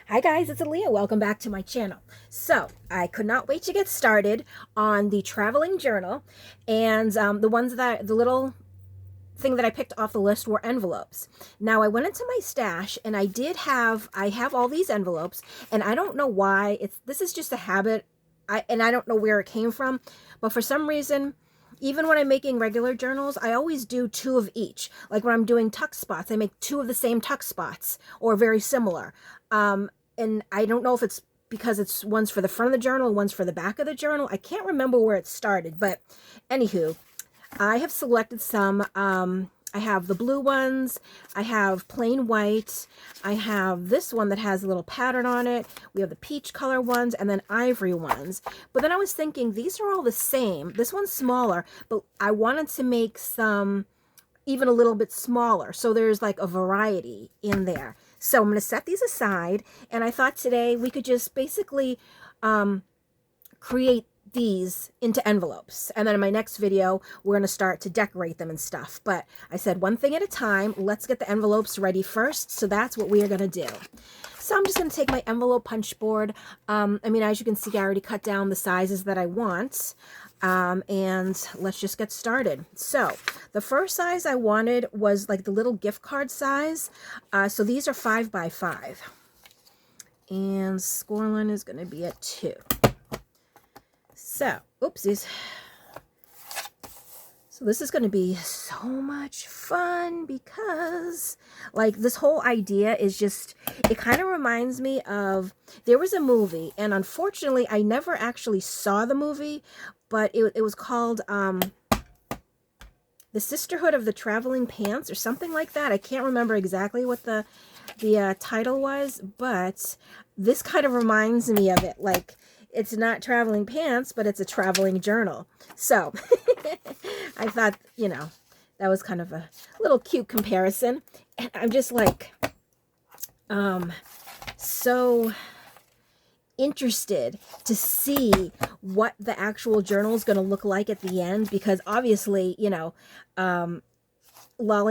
Hi guys, it's Alia. Welcome back to my channel. So I could not wait to get started on the traveling journal, and the little thing that I picked off the list were envelopes. Now I went into my stash and I have all these envelopes, and I don't know why. This is just a habit. I don't know where it came from, but for some reason, even when I'm making regular journals, I always do two of each. Like when I'm doing tuck spots, I make two of the same tuck spots or very similar. And I don't know if it's because it's one's for the front of the journal, one's for the back of the journal. I can't remember where it started, but anywho, I have selected some. I have the blue ones. I have plain white. I have this one that has a little pattern on it. We have the peach color ones and then ivory ones. But then I was thinking these are all the same. This one's smaller, but I wanted to make some even a little bit smaller. So there's like a variety in there. So I'm going to set these aside. And I thought today we could just basically create these into envelopes, and then in my next video we're going to start to decorate them and stuff. But I said one thing at a time. Let's get the envelopes ready first, so that's what we are going to do. So I'm just going to take my envelope punch board. As you can see, I already cut down the sizes that I want, and let's just get started. So the first size I wanted was like the little gift card size. So these are 5 by 5, and scoreline is going to be at 2. So, oopsies. So this is going to be so much fun because, like, this whole idea is just, it kind of reminds me of, there was a movie, and unfortunately, I never actually saw the movie, but it was called, The Sisterhood of the Traveling Pants, or something like that. I can't remember exactly what the title was, but this kind of reminds me of it. Like, it's not traveling pants, but it's a traveling journal. So I thought, that was kind of a little cute comparison. And I'm just like, so interested to see what the actual journal is going to look like at the end, because obviously, Lolly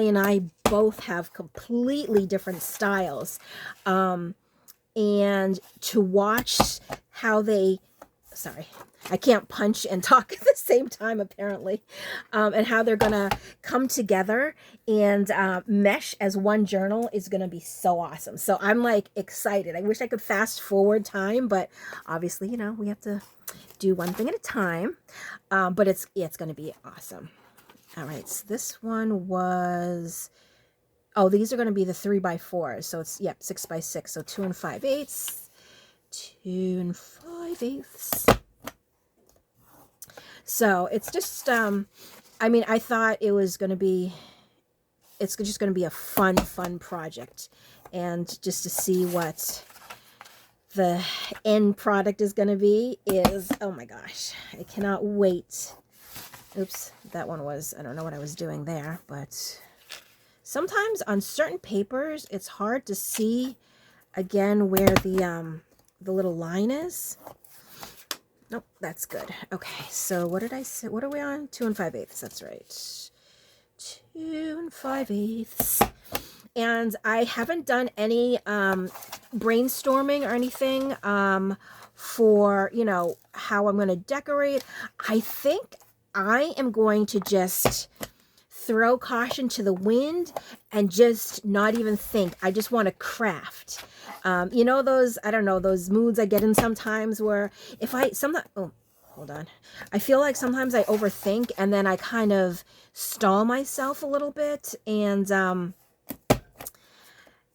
and I both have completely different styles. And to watch how I can't punch and talk at the same time apparently, and how they're gonna come together and mesh as one journal is gonna be so awesome. So I'm like excited. I wish I could fast forward time, but obviously, we have to do one thing at a time. But it's gonna be awesome. All right, so this one was, oh, these are going to be the 3 by 4s. So it's, 6 by 6. So 2 5/8. 2 5/8. So it's just, I thought it was going to be, it's just going to be a fun project. And just to see what the end product is going to be is, oh my gosh, I cannot wait. Oops, that one was, I don't know what I was doing there, but sometimes on certain papers, it's hard to see, again, where the little line is. Nope, that's good. Okay, so what did I say? What are we on? 2 5/8. That's right. 2 5/8. And I haven't done any brainstorming or anything for, how I'm going to decorate. I think I am going to just throw caution to the wind and just not even think. I just want to craft. Those, I don't know, those moods I get in sometimes where oh, hold on. I feel like sometimes I overthink and then I kind of stall myself a little bit, and, and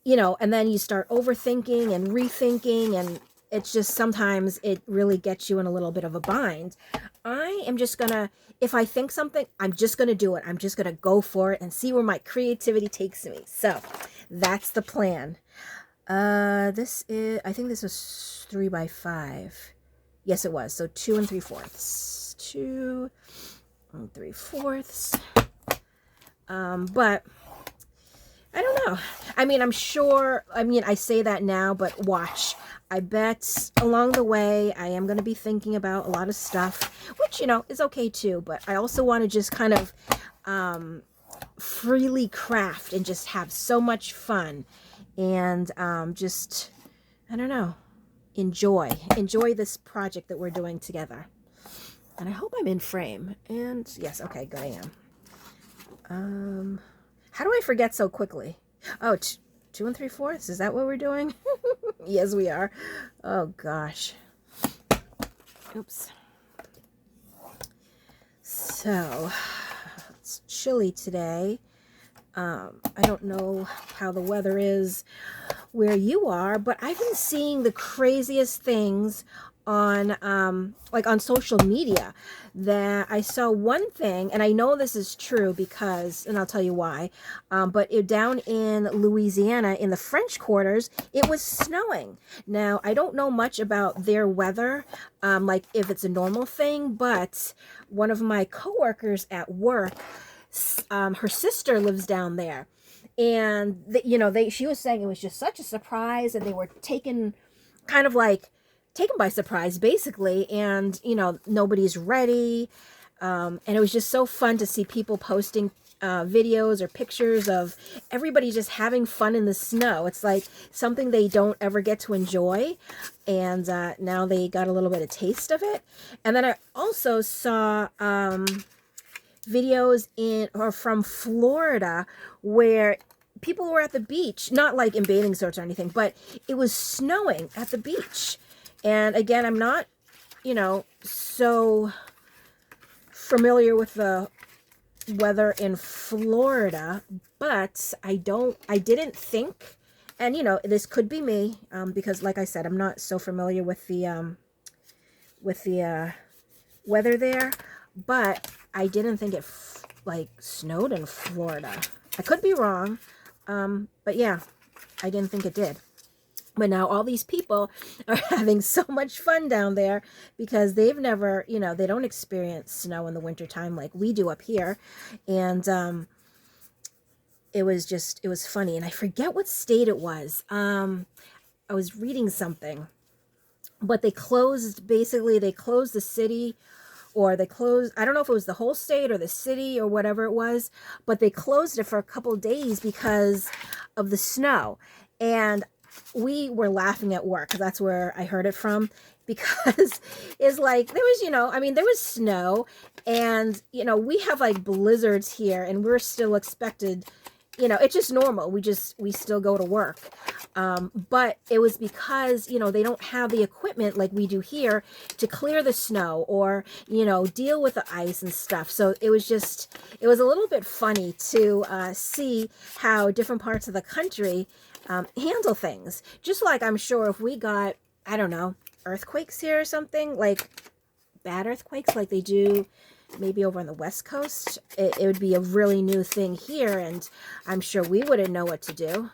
then you start overthinking and rethinking, and it's just, sometimes it really gets you in a little bit of a bind. I am just gonna, if I think something, I'm just gonna do it. I'm just gonna go for it and see where my creativity takes me. So that's the plan. This is, I think this was 3 by 5. Yes, it was. So 2 3/4. 2 3/4. But I don't know. I'm sure, I say that now, but watch. I bet along the way, I am going to be thinking about a lot of stuff, which, is okay too. But I also want to just kind of freely craft and just have so much fun, and just I don't know, enjoy this project that we're doing together. And I hope I'm in frame. And yes, okay, good, I am. How do I forget so quickly? Oh, 2 3/4? Is that what we're doing? Yes, we are. Oh gosh. Oops. So it's chilly today. I don't know how the weather is where you are, but I've been seeing the craziest things on like on social media. That I saw one thing, and I know this is true because, and I'll tell you why, but down in Louisiana in the French quarters, it was snowing. Now I don't know much about their weather, like if it's a normal thing, but one of my coworkers at work, her sister lives down there, and she was saying it was just such a surprise, and they were kind of like taken by surprise basically, and nobody's ready, and it was just so fun to see people posting videos or pictures of everybody just having fun in the snow. It's like something they don't ever get to enjoy, and now they got a little bit of taste of it. And then I also saw videos from Florida where people were at the beach, not like in bathing suits or anything, but it was snowing at the beach. And again, I'm not, so familiar with the weather in Florida, but I didn't think, and this could be me, because like I said, I'm not so familiar with the weather there, but I didn't think it like snowed in Florida. I could be wrong, but yeah, I didn't think it did. But now all these people are having so much fun down there because they've never, they don't experience snow in the wintertime like we do up here. And it was funny. And I forget what state it was. I was reading something, but they closed the city, or they closed, I don't know if it was the whole state or the city or whatever it was, but they closed it for a couple of days because of the snow. And we were laughing at work because that's where I heard it from, because it's like there was, there was snow, and we have like blizzards here, and we're still expected, it's just normal. We still go to work. But it was because, they don't have the equipment like we do here to clear the snow or, deal with the ice and stuff. So it was a little bit funny to see how different parts of the country handle things. Just like I'm sure if we got, I don't know, earthquakes here or something, like bad earthquakes like they do maybe over on the West Coast, it would be a really new thing here, and I'm sure we wouldn't know what to do.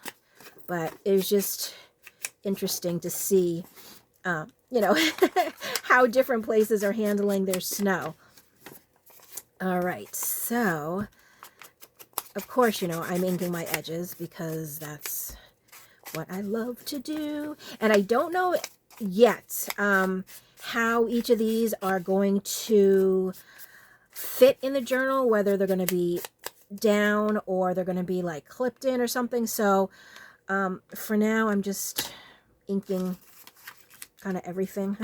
But it was just interesting to see, how different places are handling their snow. All right, so of course, I'm inking my edges because that's what I love to do. And I don't know yet how each of these are going to fit in the journal, whether they're going to be down or they're going to be like clipped in or something. So for now, I'm just inking kind of everything.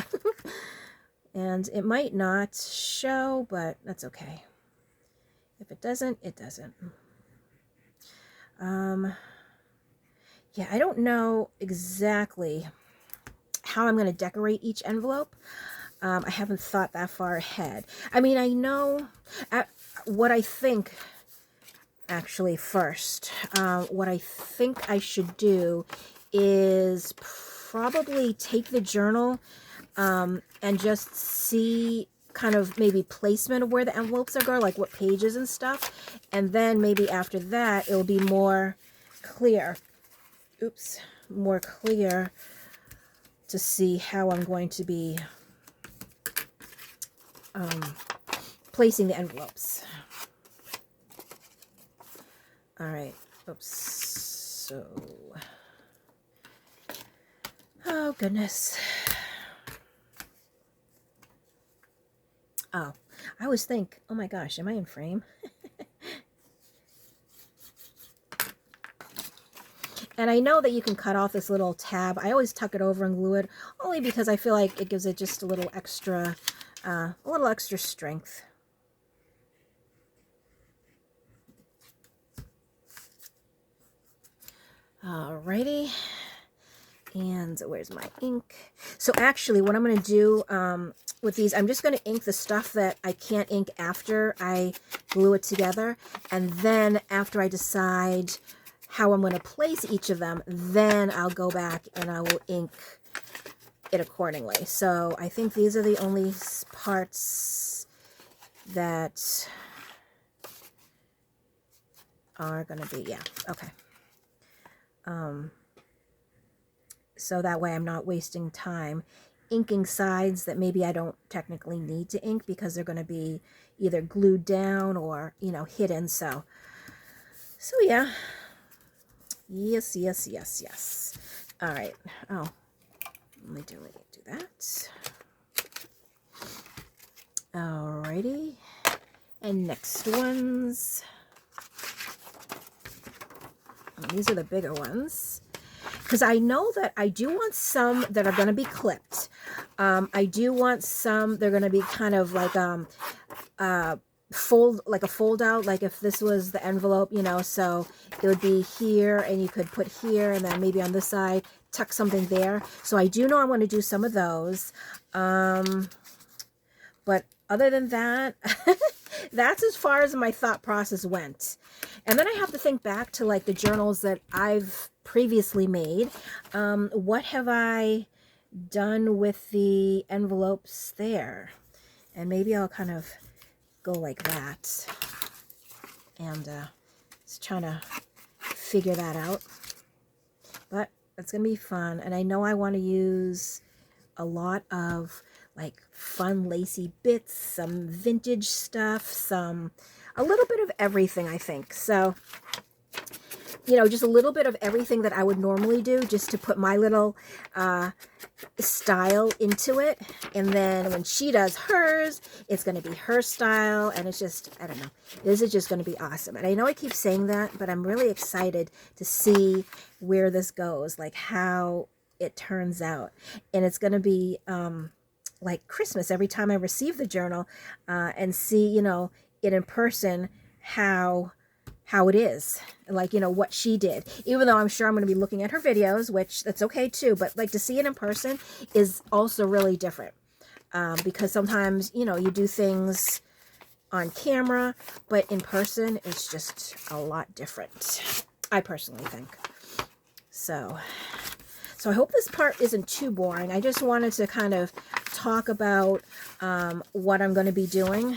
And it might not show, but that's okay. If it doesn't, it doesn't. Yeah, I don't know exactly how I'm going to decorate each envelope. I haven't thought that far ahead. I know what I think, actually, first. What I think I should do is probably take the journal and just see kind of maybe placement of where the envelopes are going, like what pages and stuff. And then maybe after that, it'll be more clear. More clear to see how I'm going to be placing the envelopes. All right. So, oh goodness. Oh, I always think, oh my gosh, am I in frame? And I know that you can cut off this little tab. I always tuck it over and glue it, only because I feel like it gives it just a little extra strength. Alrighty. And where's my ink? So actually, what I'm going to do with these, I'm just going to ink the stuff that I can't ink after I glue it together. And then after I decide how I'm going to place each of them, then I'll go back and I will ink it accordingly. So I think these are the only parts that are going to be, yeah, okay. So that way I'm not wasting time inking sides that maybe I don't technically need to ink because they're going to be either glued down or, you know, hidden. So yeah. Yes. All right. Oh, let me do that. Alrighty. And next ones. These are the bigger ones. Because I know that I do want some that are going to be clipped. I do want some they're going to be kind of like a fold out, like if this was the envelope, you know, so it would be here and you could put here and then maybe on this side tuck something there. So I do know I want to do some of those. But other than that, that's as far as my thought process went. And then I have to think back to like the journals that I've previously made. What have I done with the envelopes there? And maybe I'll kind of go like that. And just trying to figure that out. But it's going to be fun. And I know I want to use a lot of like fun lacy bits, some vintage stuff, a little bit of everything, I think. So, you know, just a little bit of everything that I would normally do just to put my little style into it. And then when she does hers, it's going to be her style. And it's just, I don't know, this is just going to be awesome. And I know I keep saying that, but I'm really excited to see where this goes, like how it turns out. And it's going to be like Christmas every time I receive the journal and see, you know, it in person, how it is, like, you know, what she did, even though I'm sure I'm going to be looking at her videos, which that's okay too, but like to see it in person is also really different because sometimes, you know, you do things on camera, but in person it's just a lot different, I personally think. So I hope this part isn't too boring. I just wanted to kind of talk about what I'm going to be doing,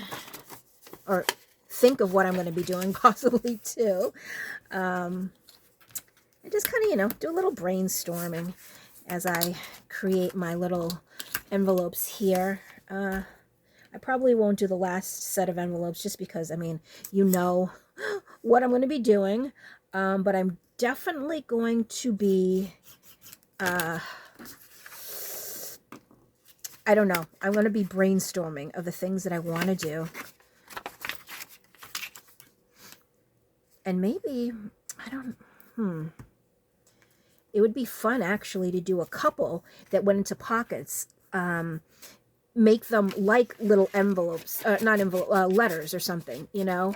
or think of what I'm going to be doing possibly too. And just kind of, you know, do a little brainstorming as I create my little envelopes here. I probably won't do the last set of envelopes just because, I mean, you know what I'm going to be doing. But I'm definitely going to be... I don't know. I'm going to be brainstorming of the things that I want to do. And maybe, I don't, it would be fun actually to do a couple that went into pockets. Make them like little envelopes, not envelope, letters or something, you know.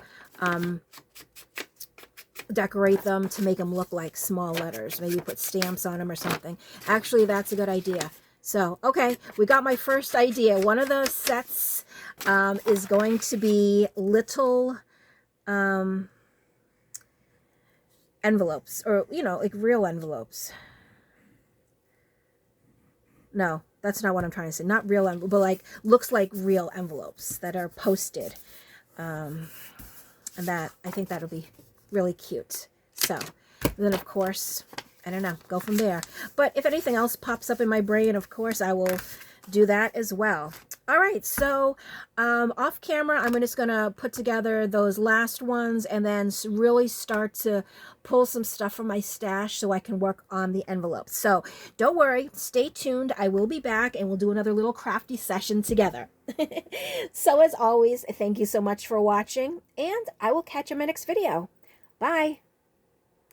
Decorate them to make them look like small letters. Maybe put stamps on them or something. Actually, that's a good idea. So, okay, we got my first idea. One of the sets is going to be little envelopes, or, you know, like real envelopes. No, that's not what I'm trying to say. Not real envelopes, but like, looks like real envelopes that are posted. And that, I think that'll be really cute. So, then of course, I don't know, go from there. But if anything else pops up in my brain, of course, I will do that as well. All right, so off camera, I'm just going to put together those last ones and then really start to pull some stuff from my stash so I can work on the envelopes. So don't worry, stay tuned. I will be back and we'll do another little crafty session together. So as always, thank you so much for watching, and I will catch you in my next video. Bye.